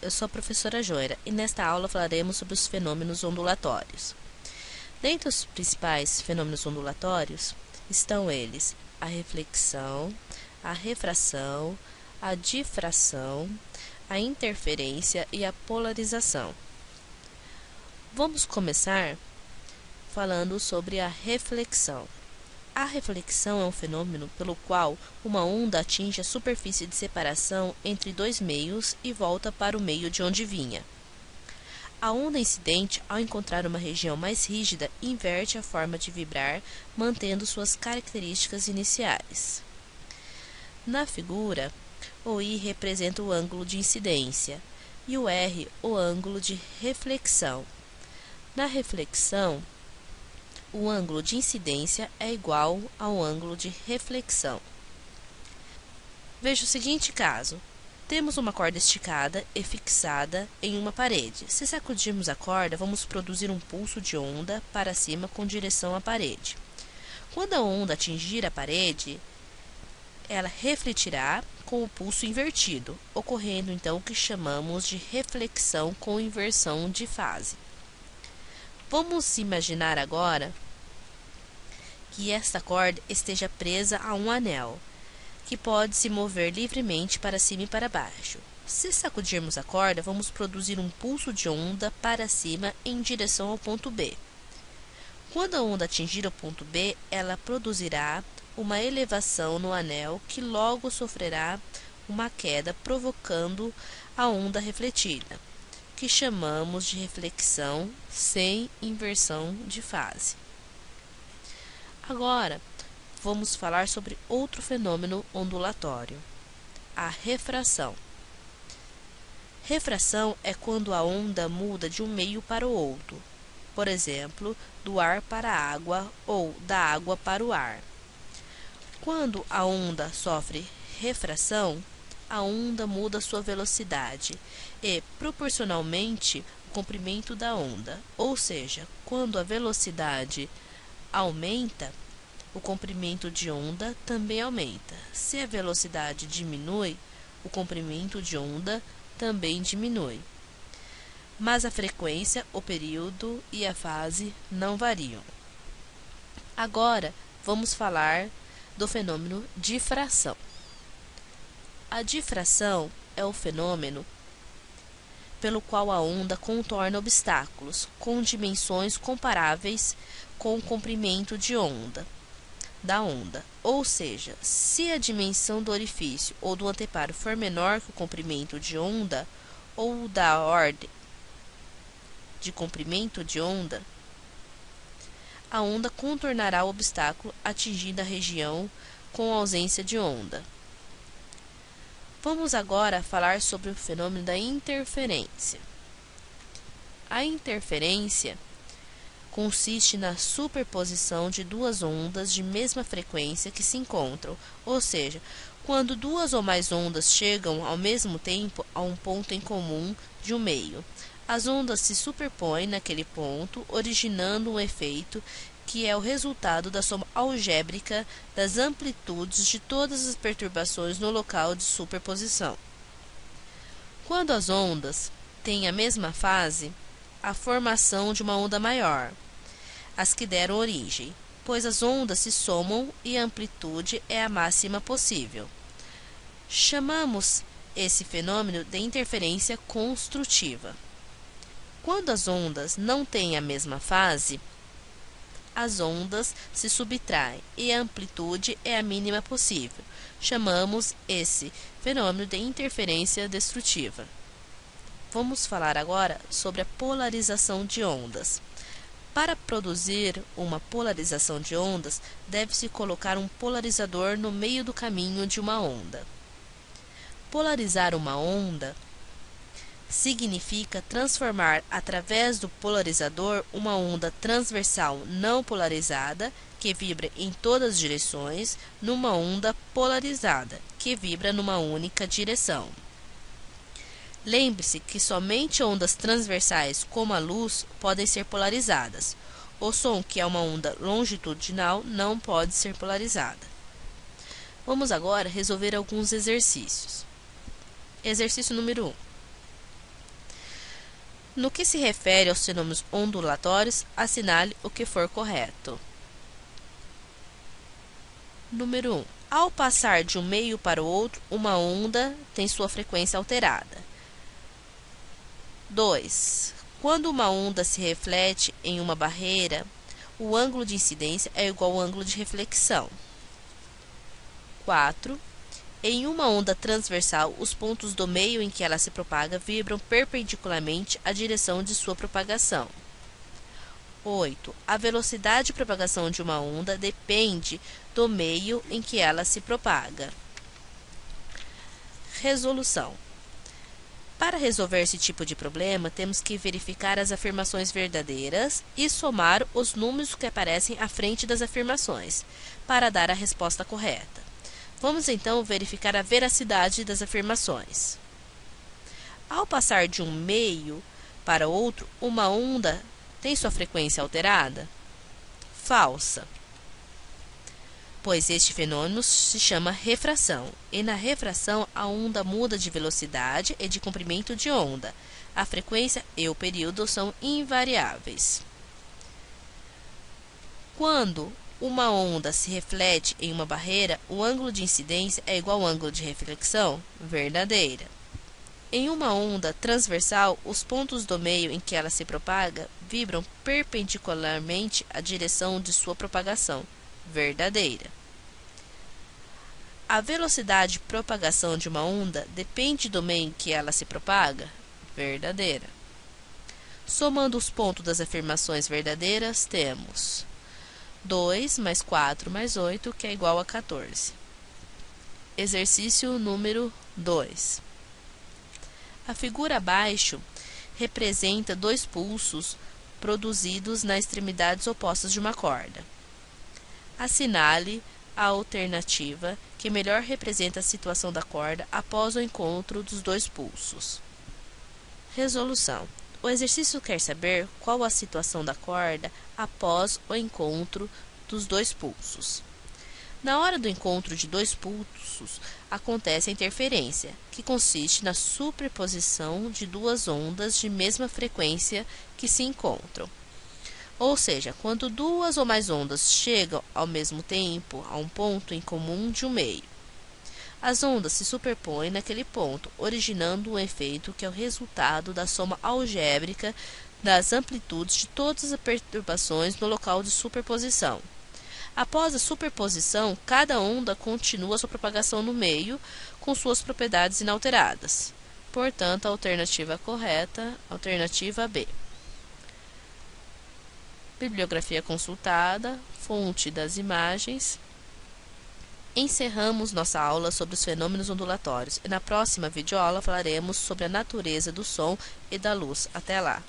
eu sou a professora Joira e nesta aula falaremos sobre os fenômenos ondulatórios. Dentre os principais fenômenos ondulatórios estão eles: a reflexão, a refração, a difração, a interferência e a polarização. Vamos começar falando sobre a reflexão. A reflexão é um fenômeno pelo qual uma onda atinge a superfície de separação entre dois meios e volta para o meio de onde vinha. A onda incidente, ao encontrar uma região mais rígida, inverte a forma de vibrar, mantendo suas características iniciais. Na figura, o I representa o ângulo de incidência e o R o ângulo de reflexão. Na reflexão, o ângulo de incidência é igual ao ângulo de reflexão. Veja o seguinte caso. Temos uma corda esticada e fixada em uma parede. Se sacudirmos a corda, vamos produzir um pulso de onda para cima com direção à parede. Quando a onda atingir a parede, ela refletirá com o pulso invertido, ocorrendo então o que chamamos de reflexão com inversão de fase. Vamos imaginar agora que esta corda esteja presa a um anel, que pode se mover livremente para cima e para baixo. Se sacudirmos a corda, vamos produzir um pulso de onda para cima em direção ao ponto B. Quando a onda atingir o ponto B, ela produzirá uma elevação no anel que logo sofrerá uma queda, provocando a onda refletida, que chamamos de reflexão sem inversão de fase. Agora, vamos falar sobre outro fenômeno ondulatório, a refração. Refração é quando a onda muda de um meio para o outro, por exemplo, do ar para a água ou da água para o ar. Quando a onda sofre refração, a onda muda sua velocidade e, proporcionalmente, o comprimento da onda, ou seja, quando a velocidade aumenta, o comprimento de onda também aumenta. Se a velocidade diminui, o comprimento de onda também diminui. Mas a frequência, o período e a fase não variam. Agora, vamos falar do fenômeno difração. A difração é o fenômeno pelo qual a onda contorna obstáculos com dimensões comparáveis com o comprimento de onda da onda. Ou seja, se a dimensão do orifício ou do anteparo for menor que o comprimento de onda ou da ordem de comprimento de onda, a onda contornará o obstáculo atingindo a região com ausência de onda. Vamos agora falar sobre o fenômeno da interferência. A interferência consiste na superposição de duas ondas de mesma frequência que se encontram, ou seja, quando duas ou mais ondas chegam ao mesmo tempo a um ponto em comum de um meio. As ondas se superpõem naquele ponto, originando um efeito que é o resultado da soma algébrica das amplitudes de todas as perturbações no local de superposição. Quando as ondas têm a mesma fase, a formação de uma onda maior, as que deram origem, pois as ondas se somam e a amplitude é a máxima possível. Chamamos esse fenômeno de interferência construtiva. Quando as ondas não têm a mesma fase, as ondas se subtraem e a amplitude é a mínima possível. Chamamos esse fenômeno de interferência destrutiva. Vamos falar agora sobre a polarização de ondas. Para produzir uma polarização de ondas, deve-se colocar um polarizador no meio do caminho de uma onda. Polarizar uma onda significa transformar através do polarizador uma onda transversal não polarizada, que vibra em todas as direções, numa onda polarizada, que vibra numa única direção. Lembre-se que somente ondas transversais, como a luz, podem ser polarizadas. O som, que é uma onda longitudinal, não pode ser polarizada. Vamos agora resolver alguns exercícios. Exercício número 1. No que se refere aos fenômenos ondulatórios, assinale o que for correto. Número 1. Ao passar de um meio para o outro, uma onda tem sua frequência alterada. 2. Quando uma onda se reflete em uma barreira, o ângulo de incidência é igual ao ângulo de reflexão. 4. Em uma onda transversal, os pontos do meio em que ela se propaga vibram perpendicularmente à direção de sua propagação. 8. A velocidade de propagação de uma onda depende do meio em que ela se propaga. Resolução. Para resolver esse tipo de problema, temos que verificar as afirmações verdadeiras e somar os números que aparecem à frente das afirmações, para dar a resposta correta. Vamos então verificar a veracidade das afirmações. Ao passar de um meio para outro, uma onda tem sua frequência alterada? Falsa, pois este fenômeno se chama refração, e na refração a onda muda de velocidade e de comprimento de onda. A frequência e o período são invariáveis. Quando uma onda se reflete em uma barreira, o ângulo de incidência é igual ao ângulo de reflexão? Verdadeira. Em uma onda transversal, os pontos do meio em que ela se propaga vibram perpendicularmente à direção de sua propagação? Verdadeira. A velocidade de propagação de uma onda depende do meio em que ela se propaga? Verdadeira. Somando os pontos das afirmações verdadeiras, temos 2 mais 4 mais 8, que é igual a 14. Exercício número 2. A figura abaixo representa dois pulsos produzidos nas extremidades opostas de uma corda. Assinale a alternativa que melhor representa a situação da corda após o encontro dos dois pulsos. Resolução. O exercício quer saber qual a situação da corda após o encontro dos dois pulsos. Na hora do encontro de dois pulsos, acontece a interferência, que consiste na superposição de duas ondas de mesma frequência que se encontram. Ou seja, quando duas ou mais ondas chegam ao mesmo tempo a um ponto em comum de um meio, as ondas se superpõem naquele ponto, originando um efeito que é o resultado da soma algébrica das amplitudes de todas as perturbações no local de superposição. Após a superposição, cada onda continua sua propagação no meio com suas propriedades inalteradas. Portanto, a alternativa correta, alternativa B. Bibliografia consultada, fonte das imagens. Encerramos nossa aula sobre os fenômenos ondulatórios e na próxima videoaula falaremos sobre a natureza do som e da luz. Até lá!